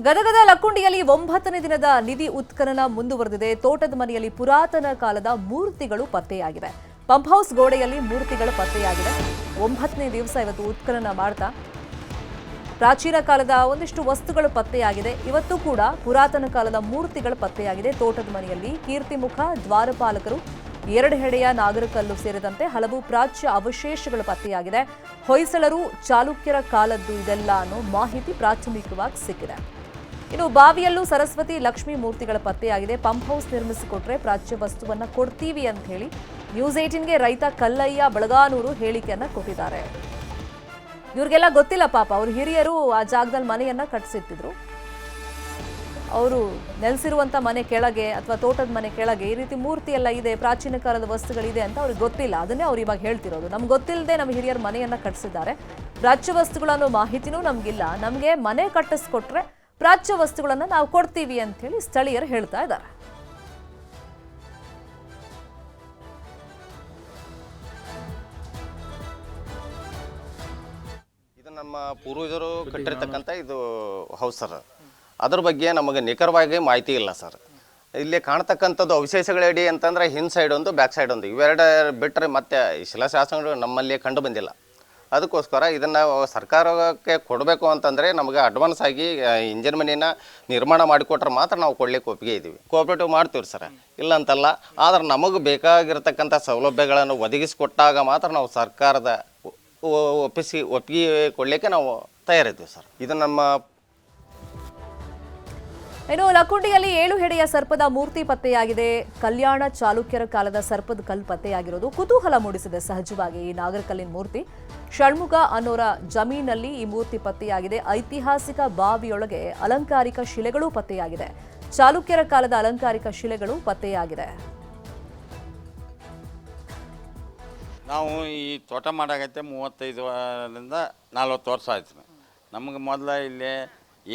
ಗದಗದ ಲಕ್ಕುಂಡಿಯಲ್ಲಿ 9ನೇ ದಿನದ ನಿಧಿ ಉತ್ಖನನ ಮುಂದುವರೆದಿದೆ. ತೋಟದ ಮನೆಯಲ್ಲಿ ಪುರಾತನ ಕಾಲದ ಮೂರ್ತಿಗಳು ಪತ್ತೆಯಾಗಿವೆ. ಪಂಪ್ ಹೌಸ್ ಗೋಡೆಯಲ್ಲಿ ಮೂರ್ತಿಗಳು ಪತ್ತೆಯಾಗಿದೆ. 9ನೇ ದಿವಸ ಇವತ್ತು ಉತ್ಖನನ ಮಾಡ್ತಾ ಪ್ರಾಚೀನ ಕಾಲದ ಒಂದಿಷ್ಟು ವಸ್ತುಗಳು ಪತ್ತೆಯಾಗಿದೆ. ಇವತ್ತು ಕೂಡ ಪುರಾತನ ಕಾಲದ ಮೂರ್ತಿಗಳು ಪತ್ತೆಯಾಗಿದೆ. ತೋಟದ ಮನೆಯಲ್ಲಿ ಕೀರ್ತಿಮುಖ, ದ್ವಾರಪಾಲಕರು, 2 ಹೆಡೆಯ ನಾಗರಕಲ್ಲು ಸೇರಿದಂತೆ ಹಲವು ಪ್ರಾಚ್ಯ ಅವಶೇಷಗಳು ಪತ್ತೆಯಾಗಿದೆ. ಹೊಯ್ಸಳರು, ಚಾಲುಕ್ಯರ ಕಾಲದ್ದು ಇದೆಲ್ಲ ಅನ್ನೋ ಮಾಹಿತಿ ಪ್ರಾಥಮಿಕವಾಗಿ ಸಿಕ್ಕಿದೆ. ಇನ್ನು ಬಾವಿಯಲ್ಲೂ ಸರಸ್ವತಿ, ಲಕ್ಷ್ಮೀ ಮೂರ್ತಿಗಳ ಪತ್ತೆಯಾಗಿದೆ. ಪಂಪ್ ಹೌಸ್ ನಿರ್ಮಿಸಿಕೊಟ್ರೆ ಪ್ರಾಚ್ಯ ವಸ್ತುವನ್ನ ಕೊಡ್ತೀವಿ ಅಂತ ಹೇಳಿ ನ್ಯೂಸ್ 18ಗೆ ರೈತ ಕಲ್ಲಯ್ಯ ಬಳಗಾನೂರು ಹೇಳಿಕೆಯನ್ನ ಕೊಟ್ಟಿದ್ದಾರೆ. ಇವ್ರಿಗೆಲ್ಲ ಗೊತ್ತಿಲ್ಲ ಪಾಪ, ಅವ್ರ ಹಿರಿಯರು ಆ ಜಾಗದಲ್ಲಿ ಮನೆಯನ್ನ ಕಟ್ಟಿಸಿಟ್ಟಿದ್ರು. ಅವರು ನೆಲೆಸಿರುವಂತ ಮನೆ ಕೆಳಗೆ ಅಥವಾ ತೋಟದ ಮನೆ ಕೆಳಗೆ ಈ ರೀತಿ ಮೂರ್ತಿ ಎಲ್ಲ ಇದೆ, ಪ್ರಾಚೀನ ಕಾಲದ ವಸ್ತುಗಳಿದೆ ಅಂತ ಅವ್ರಿಗೆ ಗೊತ್ತಿಲ್ಲ. ಅದನ್ನೇ ಅವ್ರು ಇವಾಗ ಹೇಳ್ತಿರೋದು. ನಮ್ಗೆ ಗೊತ್ತಿಲ್ಲದೆ ನಮ್ಮ ಹಿರಿಯರು ಮನೆಯನ್ನ ಕಟ್ಟಿಸಿದ್ದಾರೆ, ಪ್ರಾಚ್ಯ ವಸ್ತುಗಳು ಅನ್ನೋ ಮಾಹಿತಿನೂ ನಮ್ಗಿಲ್ಲ, ನಮಗೆ ಮನೆ ಕಟ್ಟಿಸ್ಕೊಟ್ರೆ ಪ್ರಾಚ್ಯ ವಸ್ತುಗಳನ್ನ ನಾವು ಕೊಡ್ತೀವಿ ಅಂತ ಹೇಳಿ ಸ್ಥಳೀಯರು ಹೇಳ್ತಾ ಇದ್ದಾರೆ. ಇದು ನಮ್ಮ ಪೂರ್ವಜರು ಕಟ್ಟಿರ್ತಕ್ಕಂಥ ಇದು ಹೌಸ್ ಸರ್. ಅದ್ರ ಬಗ್ಗೆ ನಮಗೆ ನಿಖರವಾಗಿ ಮಾಹಿತಿ ಇಲ್ಲ ಸರ್. ಇಲ್ಲಿ ಕಾಣ್ತಕ್ಕಂಥದ್ದು ಅವಶೇಷಗಳಡಿ ಅಂತಂದ್ರೆ ಹಿಂದ್ ಸೈಡ್ ಒಂದು, ಬ್ಯಾಕ್ ಸೈಡ್ ಒಂದು, ಇವೆರಡು ಬಿಟ್ಟರೆ ಮತ್ತೆ ಶಿಲಾಶಾಸನಗಳು ನಮ್ಮಲ್ಲಿ ಕಂಡು ಬಂದಿಲ್ಲ. ಅದಕ್ಕೋಸ್ಕರ ಇದನ್ನು ಸರ್ಕಾರಕ್ಕೆ ಕೊಡಬೇಕು ಅಂತಂದರೆ ನಮಗೆ ಅಡ್ವಾನ್ಸ್ ಆಗಿ ಇಂಜಿನ್ ಮನೆಯನ್ನು ನಿರ್ಮಾಣ ಮಾಡಿಕೊಟ್ರೆ ಮಾತ್ರ ನಾವು ಕೊಡ್ಲಿಕ್ಕೆ ಒಪ್ಪಿಗೆ ಇದ್ದೀವಿ. ಕೋಆಪ್ರೇಟಿವ್ ಮಾಡ್ತೀವಿ ಸರ್, ಇಲ್ಲ ಅಂತಲ್ಲ. ಆದರೆ ನಮಗೆ ಬೇಕಾಗಿರ್ತಕ್ಕಂಥ ಸೌಲಭ್ಯಗಳನ್ನು ಒದಗಿಸಿಕೊಟ್ಟಾಗ ಮಾತ್ರ ನಾವು ಸರ್ಕಾರದ ಒಪ್ಪಿಗೆ ಕೊಡಲಿಕ್ಕೆ ನಾವು ತಯಾರಿದ್ದೀವಿ ಸರ್. ಇದು ನಮ್ಮ ಇನ್ನು ಲಕ್ಕುಂಡಿಯಲ್ಲಿ 7 ಹೆಡೆಯ ಸರ್ಪದ ಮೂರ್ತಿ ಪತ್ತೆಯಾಗಿದೆ. ಕಲ್ಯಾಣ ಚಾಲುಕ್ಯರ ಕಾಲದ ಸರ್ಪದ ಕಲ್ಲು ಪತ್ತೆಯಾಗಿರೋದು ಕುತೂಹಲ ಮೂಡಿಸಿದೆ. ಸಹಜವಾಗಿ ಈ ನಾಗರಕಲ್ಲಿನ ಮೂರ್ತಿ ಷಣ್ಮುಖ ಅನ್ನೋರ ಜಮೀನಲ್ಲಿ ಈ ಮೂರ್ತಿ ಪತ್ತೆಯಾಗಿದೆ. ಐತಿಹಾಸಿಕ ಬಾವಿಯೊಳಗೆ ಅಲಂಕಾರಿಕ ಶಿಲೆಗಳು ಪತ್ತೆಯಾಗಿದೆ. ಚಾಲುಕ್ಯರ ಕಾಲದ ಅಲಂಕಾರಿಕ ಶಿಲೆಗಳು ಪತ್ತೆಯಾಗಿದೆ. ನಾವು ಈ ತೋಟ ಮಾಡಾಗೈತೆ 35ರಿಂದ 40 ವರ್ಷ ಆಯ್ತು. ನಮಗೆ ಮೊದಲ ಇಲ್ಲಿ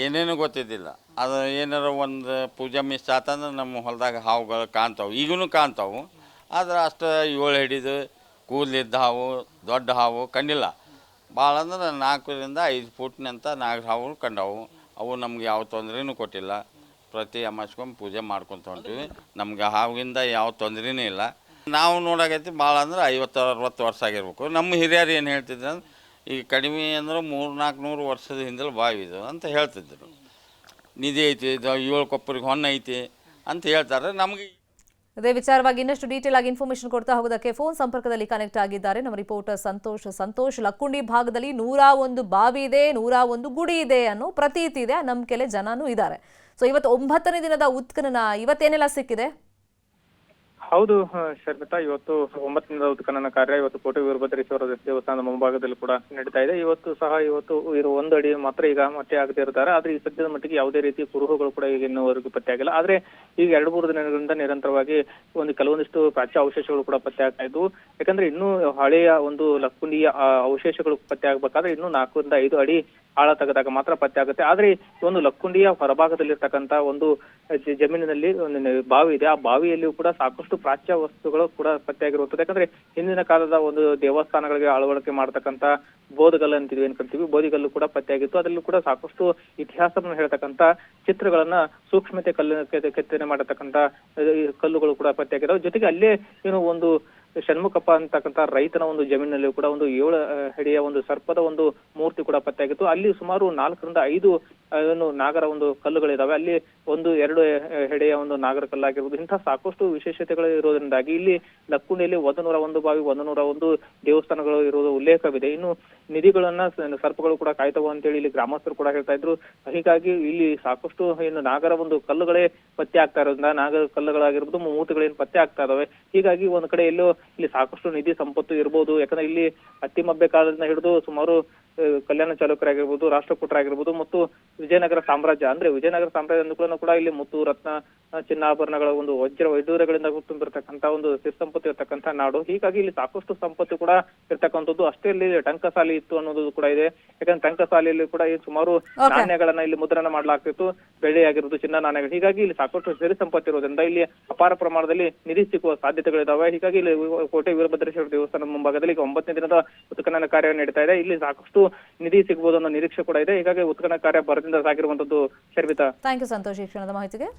ಏನೇನು ಗೊತ್ತಿದ್ದಿಲ್ಲ. ಅದು ಏನಾರ ಒಂದು ಪೂಜೆ ಮಿಸ್ ಆತಂದ್ರೆ ನಮ್ಮ ಹೊಲದಾಗ ಹಾವುಗಳು ಕಾಣ್ತಾವೆ, ಈಗೂ ಕಾಣ್ತಾವೆ. ಆದ್ರೆ ಅಷ್ಟು 7 ಹಿಡಿದು ಕೂದಲಿದ್ದ ಹಾವು, ದೊಡ್ಡ ಹಾವು ಕಂಡಿಲ್ಲ. ಭಾಳ ಅಂದ್ರೆ 4ರಿಂದ 5 ಫೂಟ್ನಂತ ನಾಗರ ಹಾವುಗಳು ಕಂಡವು. ಅವು ನಮ್ಗೆ ಯಾವ ತೊಂದರೆನೂ ಕೊಟ್ಟಿಲ್ಲ. ಪ್ರತಿ ಅಮಾಸ್ಕೊಮ್ಮೆ ಪೂಜೆ ಮಾಡ್ಕೊತ ಹೊಂಟೀವಿ. ನಮ್ಗೆ ಹಾವಿಂದ ಯಾವ ತೊಂದರೆನೂ ಇಲ್ಲ. ನಾವು ನೋಡಾಕೈತಿ ಭಾಳ ಅಂದ್ರೆ 50-60 ವರ್ಷ ಆಗಿರ್ಬೇಕು. ನಮ್ಮ ಹಿರಿಯರು ಏನು ಹೇಳ್ತಿದ್ರು ಅಂದ್ರೆ ಈಗ ಕಡಿಮೆ ಅಂದ್ರೆ 300-400 ವರ್ಷದ ಹಿಂದೆಲ್ಲ ಬಾವಿ ಇದು ಅಂತ ಹೇಳ್ತಿದ್ರು. ನಿಧಿ ಐತಿ, ಇದು 7 ಕೊಪ್ಪರಿಗೆ ಹೊನ್ನ ಐತಿ ಅಂತ ಹೇಳ್ತಾರೆ. ನಮಗೆ ಇದೇ ವಿಚಾರವಾಗಿ ಇನ್ನಷ್ಟು ಡೀಟೇಲ್ ಆಗಿ ಇನ್ಫಾರ್ಮೇಶನ್ ಕೊಡ್ತಾ ಹೋಗೋದಕ್ಕೆ ಫೋನ್ ಸಂಪರ್ಕದಲ್ಲಿ ಕನೆಕ್ಟ್ ಆಗಿದ್ದಾರೆ ನಮ್ಮ ರಿಪೋರ್ಟರ್ ಸಂತೋಷ್. ಲಕ್ಕುಂಡಿ ಭಾಗದಲ್ಲಿ 101 ಬಾವಿ ಇದೆ, 101 ಗುಡಿ ಇದೆ ಅನ್ನೋ ಪ್ರತೀತಿ ಇದೆ, ನಂಬಿಕೆಲೆ ಜನನೂ ಇದ್ದಾರೆ. ಸೊ ಇವತ್ತು 9ನೇ ದಿನದ ಉತ್ಖನನ, ಇವತ್ತೇನೆಲ್ಲ ಸಿಕ್ಕಿದೆ? ಹೌದು ಶರ್ಮಿತಾ, ಇವತ್ತು 9ನೇ ದಿನದ ಉತ್ಖನನ ಕಾರ್ಯ ಇವತ್ತು ಕೋಟೆ ವೀರಭದ್ರೇಶ್ವರ ದೇವಸ್ಥಾನದ ಮುಂಭಾಗದಲ್ಲಿ ಕೂಡ ನಡೀತಾ ಇದೆ. ಇವತ್ತು ಇರೋ 1 ಅಡಿ ಮಾತ್ರ ಈಗ ಮತ್ತೆ ಆಗದೆ ಇರ್ತಾರೆ. ಆದ್ರೆ ಈ ಸದ್ಯದ ಮಟ್ಟಿಗೆ ಯಾವುದೇ ರೀತಿ ಕುರುಹುಗಳು ಕೂಡ ಈಗ ಇನ್ನೂವರೆಗೂ ಪತ್ತೆ ಆಗಿಲ್ಲ. ಆದ್ರೆ ಈಗ 2-3 ದಿನಗಳಿಂದ ನಿರಂತರವಾಗಿ ಕೆಲವೊಂದಿಷ್ಟು ಪ್ರಾಚ್ಯ ಅವಶೇಷಗಳು ಕೂಡ ಪತ್ತೆ ಆಗ್ತಾ ಇದ್ವು. ಯಾಕಂದ್ರೆ ಇನ್ನೂ ಹಳೆಯ ಒಂದು ಲಕ್ಕುಂಡಿಯ ಅವಶೇಷಗಳು ಪತ್ತೆ ಆಗ್ಬೇಕಾದ್ರೆ ಇನ್ನೂ 4ರಿಂದ 5 ಅಡಿ ಆಳ ತೆಗೆದಾಗ ಮಾತ್ರ ಪತ್ತೆ ಆಗುತ್ತೆ. ಆದ್ರೆ ಒಂದು ಲಕ್ಕುಂಡಿಯ ಹೊರಭಾಗದಲ್ಲಿರ್ತಕ್ಕಂಥ ಒಂದು ಜಮೀನಿನಲ್ಲಿ ಒಂದು ಬಾವಿ ಇದೆ. ಆ ಬಾವಿಯಲ್ಲಿಯೂ ಕೂಡ ಸಾಕಷ್ಟು ಪ್ರಾಚ್ಯ ವಸ್ತುಗಳು ಕೂಡ ಪತ್ತೆಯಾಗಿರುತ್ತದೆ. ಯಾಕಂದ್ರೆ ಹಿಂದಿನ ಕಾಲದ ಒಂದು ದೇವಸ್ಥಾನಗಳಿಗೆ ಅಳವಡಿಕೆ ಮಾಡತಕ್ಕಂತ ಬೋಧಗಲ್ಲು ಅಂತೀವಿ, ಏನ್ ಕರಿತೀವಿ, ಬೋಧಿಗಲ್ಲು ಕೂಡ ಪತ್ತೆಯಾಗಿತ್ತು. ಅದರಲ್ಲೂ ಕೂಡ ಸಾಕಷ್ಟು ಇತಿಹಾಸವನ್ನು ಹೇಳ್ತಕ್ಕಂತ ಚಿತ್ರಗಳನ್ನ ಸೂಕ್ಷ್ಮತೆ ಕೆತ್ತನೆ ಮಾಡತಕ್ಕಂತ ಕಲ್ಲುಗಳು ಕೂಡ ಪತ್ತೆಯಾಗಿದ್ದಾವೆ. ಜೊತೆಗೆ ಅಲ್ಲೇ ಒಂದು ಷಣ್ಮುಖಪ್ಪ ಅಂತಕ್ಕಂಥ ರೈತನ ಒಂದು ಜಮೀನಿನಲ್ಲಿ ಕೂಡ 7 ಹೆಡೆಯ ಒಂದು ಸರ್ಪದ ಒಂದು ಮೂರ್ತಿ ಕೂಡ ಪತ್ತೆಯಾಗಿತ್ತು. ಅಲ್ಲಿ ಸುಮಾರು 4ರಿಂದ 5 ನಾಗರ ಒಂದು ಕಲ್ಲುಗಳಿದಾವೆ. ಅಲ್ಲಿ 1-2 ಹೆಡೆಯ ಒಂದು ನಾಗರ ಕಲ್ಲಾಗಿರ್ಬೋದು. ಇಂತಹ ಸಾಕಷ್ಟು ವಿಶೇಷತೆಗಳು ಇರೋದ್ರಿಂದಾಗಿ ಇಲ್ಲಿ ಲಕ್ಕುಂಡಿಯಲ್ಲಿ 101 ಬಾವಿ, 101 ದೇವಸ್ಥಾನಗಳು ಇರುವುದು ಉಲ್ಲೇಖವಿದೆ. ಇನ್ನು ನಿಧಿಗಳನ್ನ ಸರ್ಪಗಳು ಕೂಡ ಕಾಯ್ತವು ಅಂತೇಳಿ ಇಲ್ಲಿ ಗ್ರಾಮಸ್ಥರು ಕೂಡ ಹೇಳ್ತಾ ಇದ್ರು. ಹೀಗಾಗಿ ಇಲ್ಲಿ ಸಾಕಷ್ಟು ನಾಗರ ಒಂದು ಕಲ್ಲುಗಳೇ ಪತ್ತೆ ಆಗ್ತಾ ಇರೋದ್ರಿಂದ, ನಾಗರ ಕಲ್ಲುಗಳಾಗಿರ್ಬೋದು, ಮೂರ್ತಿಗಳೇನು ಪತ್ತೆ ಆಗ್ತಾ ಇದಾವೆ. ಹೀಗಾಗಿ ಒಂದ್ ಕಡೆ ಎಲ್ಲೋ ಇಲ್ಲಿ ಸಾಕಷ್ಟು ನಿಧಿ ಸಂಪತ್ತು ಇರ್ಬೋದು. ಯಾಕಂದ್ರೆ ಇಲ್ಲಿ ಅತ್ತಿಮಬ್ಬೆ ಕಾಲದಿಂದ ಹಿಡಿದು ಸುಮಾರು ಕಲ್ಯಾಣ ಚಾಲುಕ್ಯರಾಗಿರ್ಬೋದು, ರಾಷ್ಟ್ರಕೂಟರಾಗಿರ್ಬೋದು ಮತ್ತು ವಿಜಯನಗರ ಸಾಮ್ರಾಜ್ಯ, ಅಂದ್ರೆ ವಿಜಯನಗರ ಸಾಮ್ರಾಜ್ಯ ಅಂದ್ಕೊಳ್ಳೋ ಕೂಡ ಇಲ್ಲಿ ಮುತ್ತು, ರತ್ನ, ಚಿನ್ನಾಭರಣಗಳ ಒಂದು ವಜ್ರ ವೈಡೂರ್ಯಗಳಿಂದ ತುಂಬಿರ್ತಕ್ಕಂಥ ಒಂದು ಸಿರಿಸಂಪತ್ತು ಇರ್ತಕ್ಕಂಥ ನಾಡು. ಹೀಗಾಗಿ ಇಲ್ಲಿ ಸಾಕಷ್ಟು ಸಂಪತ್ತು ಕೂಡ ಇರ್ತಕ್ಕಂಥದ್ದು. ಅಷ್ಟೇ ಇಲ್ಲಿ ಟಂಕಸಾಲಿ ಇತ್ತು ಅನ್ನೋದು ಕೂಡ ಇದೆ. ಯಾಕಂದ್ರೆ ಟಂಕಸಾಲಿಯಲ್ಲಿ ಕೂಡ ಸುಮಾರು ನಾಣ್ಯಗಳನ್ನ ಇಲ್ಲಿ ಮುದ್ರಣ ಮಾಡಲಾಗ್ತಿತ್ತು, ಬೆಳ್ಳಿ ಆಗಿರ್ಬೋದು, ಚಿನ್ನ ನಾಣ್ಯಗಳು. ಹೀಗಾಗಿ ಇಲ್ಲಿ ಸಾಕಷ್ಟು ಸಿರಿ ಸಂಪತ್ತು ಇರೋದ್ರಿಂದ ಇಲ್ಲಿ ಅಪಾರ ಪ್ರಮಾಣದಲ್ಲಿ ನಿಧಿ ಸಿಕ್ಕುವ ಸಾಧ್ಯತೆಗಳಿದಾವೆ. ಹೀಗಾಗಿ ಇಲ್ಲಿ ಕೋಟೆ ವೀರಭದ್ರೇಶ್ವರ ದೇವಸ್ಥಾನದ ಮುಂಭಾಗದಲ್ಲಿ ಈಗ 9ನೇ ದಿನದ ಉತ್ಖನನ ಕಾರ್ಯ ನಡೀತಾ ಇದೆ. ಇಲ್ಲಿ ಸಾಕಷ್ಟು ನಿಧಿ ಸಿಗಬಹುದು ಅನ್ನೋ ನಿರೀಕ್ಷೆ ಕೂಡ ಇದೆ. ಹೀಗಾಗಿ ಉತ್ಖನನ ಕಾರ್ಯ ಭರದಿಂದ ಸಾಗಿರುವಂತದ್ದು ಶರ್ಮಿತಾ. ಥ್ಯಾಂಕ್ ಯು ಸಂತೋಷ್ ಈ ಕ್ಷಣದ ಮಾಹಿತಿಗೆ.